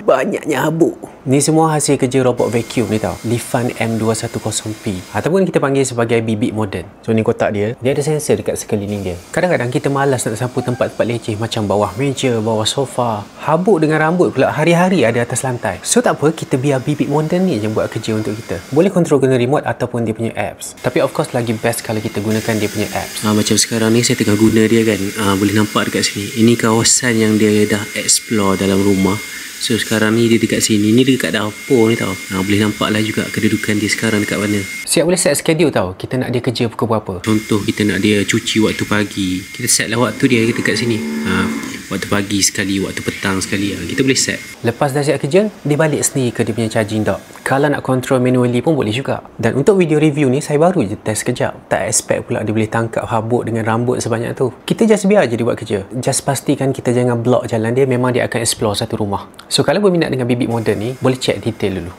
Banyaknya habuk. Ni semua hasil kerja robot vacuum ni tau. Lifan M210P ataupun kita panggil sebagai bibik moden. So ni kotak dia. Dia ada sensor dekat sekeliling dia. Kadang-kadang kita malas nak sapu tempat-tempat leceh macam bawah meja, bawah sofa. Habuk dengan rambut pula hari-hari ada atas lantai. So tak apa, kita biar bibik moden ni je buat kerja untuk kita. Boleh kontrol guna remote ataupun dia punya apps. Tapi of course lagi best kalau kita gunakan dia punya apps. Macam sekarang ni saya tengah guna dia kan. Boleh nampak dekat sini. Ini kawasan yang dia dah explore dalam rumah. So sekarang ni dia dekat sini. Ni dekat dapur ni tau. Boleh nampak lah juga kedudukan dia sekarang dekat mana. Siap boleh set schedule tau. Kita nak dia kerja pukul berapa. Contoh kita nak dia cuci waktu pagi. Kita set lah waktu dia dekat sini. Waktu pagi sekali, waktu petang sekali. Kita boleh set. Lepas dah siap kerja, dia balik sendiri ke dia punya charging dock. Kalau nak control manually pun boleh juga. Dan untuk video review ni, saya baru je test kejap. Tak expect pula dia boleh tangkap habuk dengan rambut sebanyak tu. Kita just biar je dia buat kerja. Just pastikan kita jangan block jalan dia. Memang dia akan explore satu rumah. So kalau berminat dengan bibik moden ni, boleh check detail dulu.